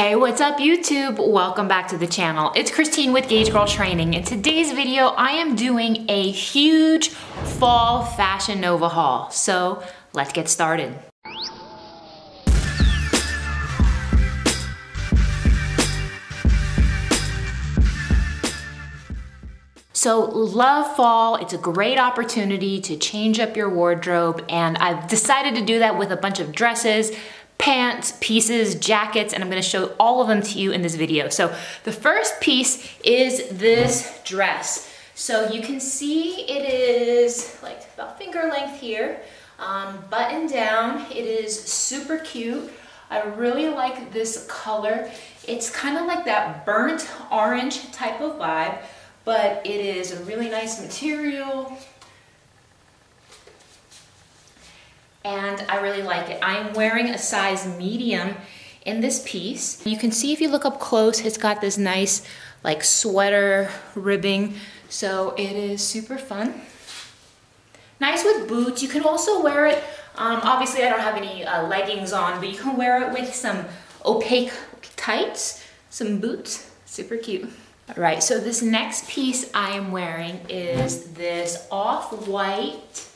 Hey, what's up YouTube? Welcome back to the channel. It's Christine with GAUGEGIRL Training. In today's video, I am doing a huge fall Fashion Nova haul. So let's get started. So love fall, it's a great opportunity to change up your wardrobe, and I've decided to do that with a bunch of dresses, pants, pieces, jackets, and I'm gonna show all of them to you in this video. So the first piece is this dress. So you can see it is like about finger length here, button down. It is super cute. I really like this color. It's kind of like that burnt orange type of vibe, but it is a really nice material. And I really like it. I'm wearing a size medium in this piece. You can see if you look up close, it's got this nice like sweater ribbing. So it is super fun. Nice with boots. You can also wear it, obviously I don't have any leggings on, but you can wear it with some opaque tights, some boots, super cute. All right, so this next piece I am wearing is this off-white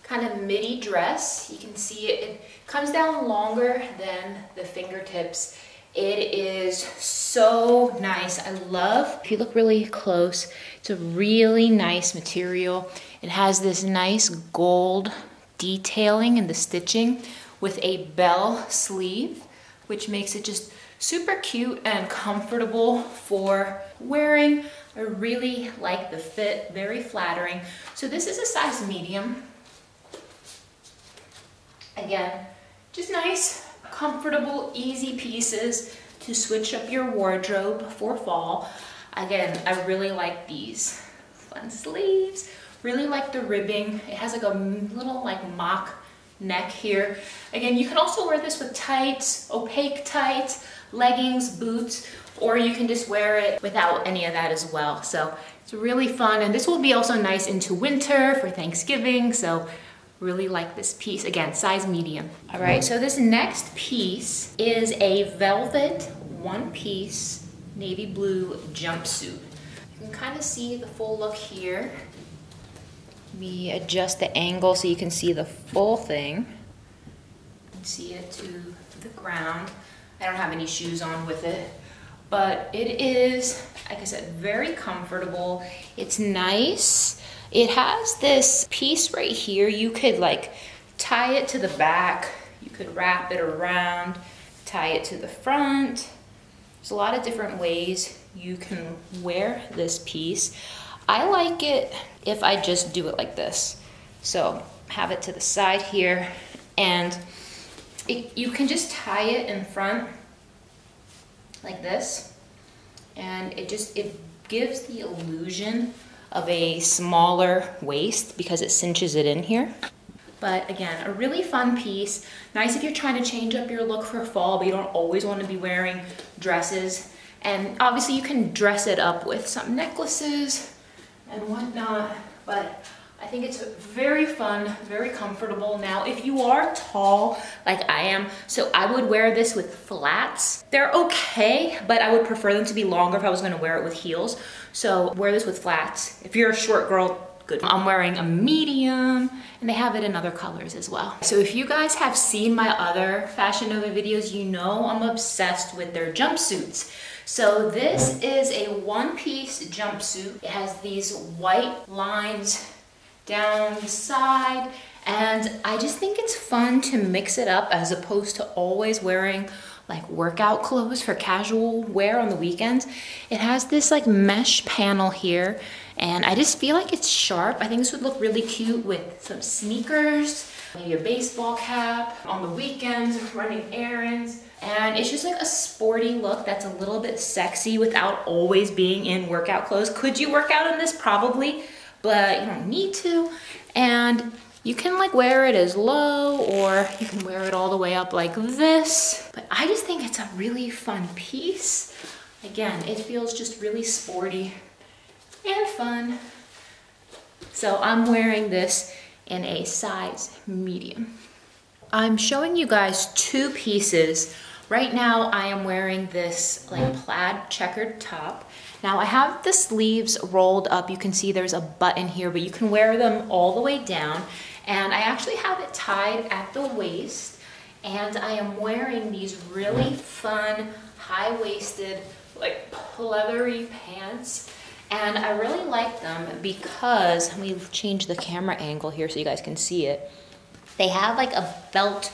kind of midi dress. You can see it comes down longer than the fingertips. It is so nice. I love, if you look really close, it's a really nice material. It has this nice gold detailing in the stitching with a bell sleeve, which makes it just super cute and comfortable for wearing. I really like the fit, very flattering. So this is a size medium. Again, just nice, comfortable, easy pieces to switch up your wardrobe for fall. Again, I really like these fun sleeves. Really like the ribbing. It has like a little like mock neck here. Again, you can also wear this with tights, opaque tights, leggings, boots, or you can just wear it without any of that as well. So it's really fun, and this will be also nice into winter for Thanksgiving. So really like this piece. Again, size medium. All right, so this next piece is a velvet one-piece navy blue jumpsuit. You can kind of see the full look here. Let me adjust the angle so you can see the full thing. You can see it to the ground. I don't have any shoes on with it, but it is, like I said, very comfortable. It's nice. It has this piece right here. You could like tie it to the back. You could wrap it around, tie it to the front. There's a lot of different ways you can wear this piece. I like it if I just do it like this. So have it to the side here, and you can just tie it in front like this, and it gives the illusion of a smaller waist because it cinches it in here. But again, a really fun piece. Nice if you're trying to change up your look for fall, but you don't always want to be wearing dresses. And obviously you can dress it up with some necklaces and whatnot, but I think it's very fun, very comfortable. Now, if you are tall like I am, so I would wear this with flats. They're okay, but I would prefer them to be longer if I was gonna wear it with heels. So wear this with flats. If you're a short girl, good. I'm wearing a medium, and they have it in other colors as well. So if you guys have seen my other Fashion Nova videos, you know I'm obsessed with their jumpsuits. So this is a one-piece jumpsuit. It has these white lines down the side, and I just think it's fun to mix it up as opposed to always wearing like workout clothes for casual wear on the weekends. It has this like mesh panel here, and I just feel like it's sharp. I think this would look really cute with some sneakers, maybe a baseball cap on the weekends, running errands. And it's just like a sporty look that's a little bit sexy without always being in workout clothes. Could you work out in this? Probably, but you don't need to. And you can like wear it as low, or you can wear it all the way up like this. But I just think it's a really fun piece. Again, it feels just really sporty and fun. So I'm wearing this in a size medium. I'm showing you guys two pieces Right now I am wearing this like plaid checkered top. Now I have the sleeves rolled up. You can see there's a button here, but you can wear them all the way down. And I actually have it tied at the waist. And I am wearing these really fun, high-waisted, like pleathery pants. And I really like them because, let me change the camera angle here so you guys can see it. They have like a belt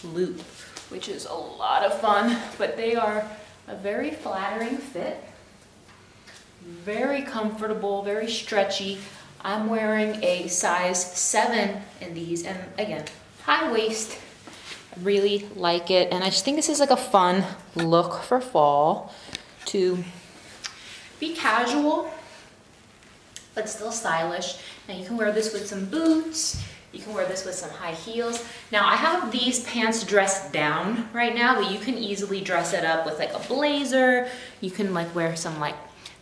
loop, which is a lot of fun, but they are a very flattering fit. Very comfortable, very stretchy. I'm wearing a size 7 in these, and again, high waist. I really like it, and I just think this is like a fun look for fall to be casual, but still stylish. Now you can wear this with some boots. You can wear this with some high heels. Now I have these pants dressed down right now, but you can easily dress it up with like a blazer. You can like wear some like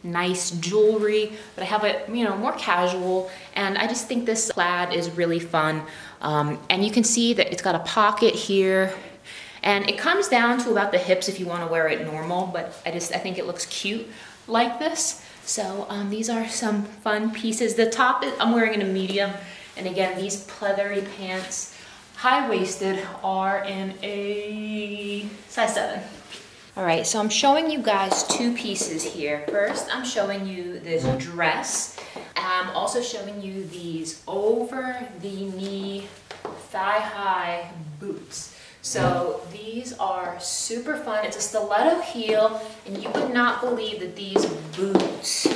nice jewelry, but I have it, you know, more casual, and I just think this plaid is really fun. And you can see that it's got a pocket here, and it comes down to about the hips if you want to wear it normal, but I think it looks cute like this. So these are some fun pieces. The top I'm wearing in a medium, and again, these pleathery pants, high-waisted, are in a size 7. All right, so I'm showing you guys 2 pieces here. First, I'm showing you this dress. I'm also showing you these over-the-knee, thigh-high boots. So these are super fun. It's a stiletto heel, and you would not believe that these boots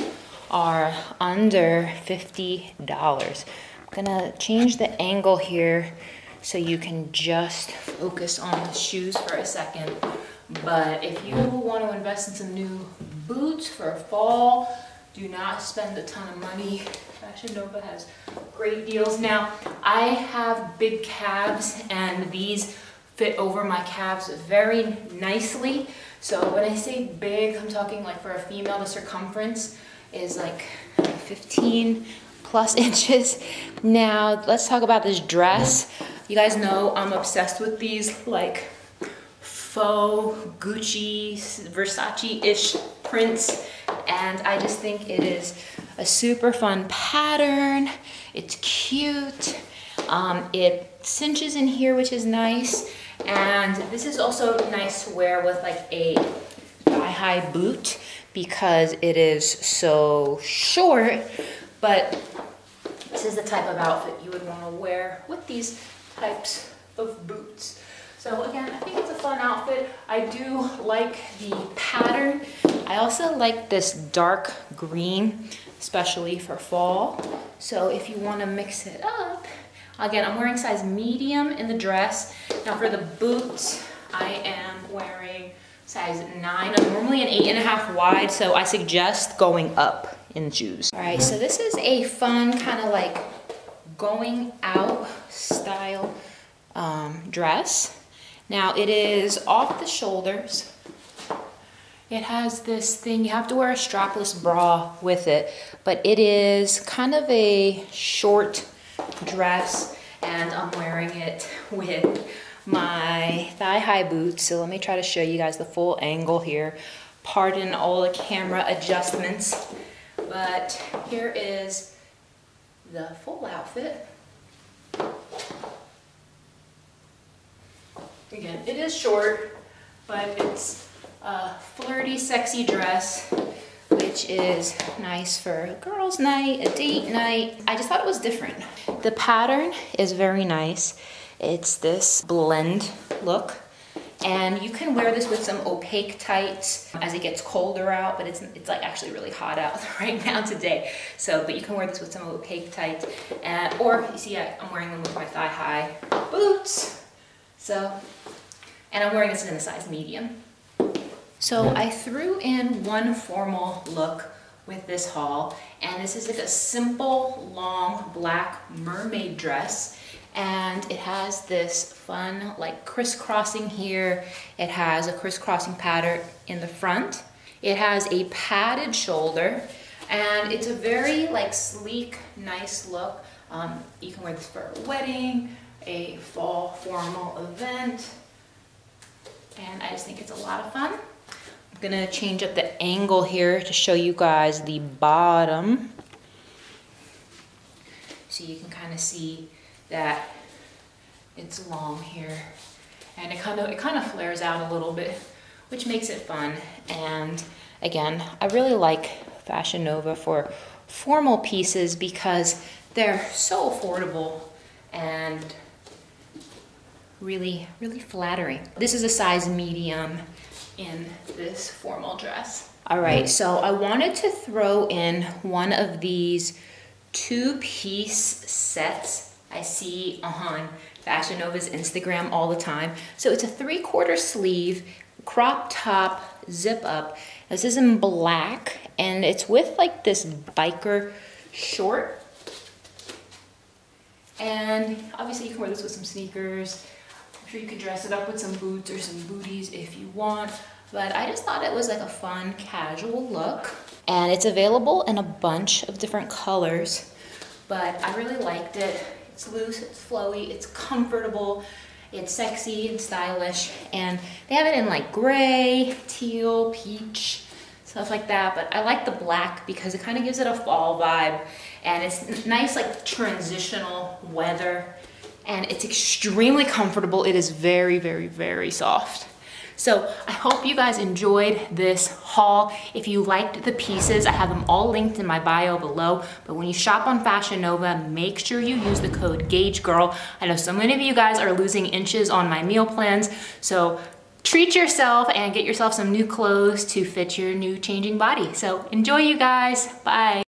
are under $50. I'm gonna change the angle here so you can just focus on the shoes for a second. But if you want to invest in some new boots for fall, do not spend a ton of money. Fashion Nova has great deals. Now, I have big calves, and these fit over my calves very nicely. So when I say big, I'm talking like for a female, the circumference is like 15 plus inches. Now, let's talk about this dress. You guys know I'm obsessed with these like faux Gucci, Versace-ish prints, and I just think it is a super fun pattern. It's cute. It cinches in here, which is nice, and this is also nice to wear with like a thigh-high boot because it is so short, but this is the type of outfit you would want to wear with these types of boots. So again, I think it's a fun outfit. I do like the pattern. I also like this dark green, especially for fall. So if you want to mix it up, again, I'm wearing size medium in the dress. Now for the boots, I am wearing size 9. I'm normally an 8.5 wide, so I suggest going up in shoes. All right, so this is a fun kind of like going out style dress. Now it is off the shoulders. It has this thing, you have to wear a strapless bra with it, but it is kind of a short dress, and I'm wearing it with my thigh-high boots. So let me try to show you guys the full angle here. Pardon all the camera adjustments, but here is the full outfit. Again, it is short, but it's a flirty, sexy dress, which is nice for a girls' night, a date night. I just thought it was different. The pattern is very nice. It's this blend look, and you can wear this with some opaque tights as it gets colder out, but it's like actually really hot out right now today. So, but you can wear this with some opaque tights, or you see I'm wearing them with my thigh-high boots. So, and I'm wearing this in a size medium. So I threw in one formal look with this haul, and this is like a simple, long, black mermaid dress, and it has this fun, like crisscrossing here. It has a crisscrossing pattern in the front. It has a padded shoulder, and it's a very like sleek, nice look. You can wear this for a wedding, a fall formal event, and I just think it's a lot of fun. I'm gonna change up the angle here to show you guys the bottom. So you can kind of see that it's long here, and it kind of flares out a little bit, which makes it fun. And again, I really like Fashion Nova for formal pieces because they're so affordable and really, really flattering. This is a size medium in this formal dress. All right, so I wanted to throw in one of these 2-piece sets I see on Fashion Nova's Instagram all the time. So it's a 3/4 sleeve, crop top, zip up. This is in black, and it's with like this biker short. And obviously you can wear this with some sneakers. I'm sure you could dress it up with some boots or some booties if you want. But I just thought it was like a fun, casual look. And it's available in a bunch of different colors. But I really liked it. It's loose, it's flowy, it's comfortable, it's sexy and stylish. And they have it in like gray, teal, peach, stuff like that. But I like the black because it kind of gives it a fall vibe. And it's nice, like transitional weather. And it's extremely comfortable. It is very, very, very soft. So I hope you guys enjoyed this haul. If you liked the pieces, I have them all linked in my bio below. But when you shop on Fashion Nova, make sure you use the code GAUGEGIRL. I know so many of you guys are losing inches on my meal plans. So treat yourself and get yourself some new clothes to fit your new changing body. So enjoy, you guys. Bye.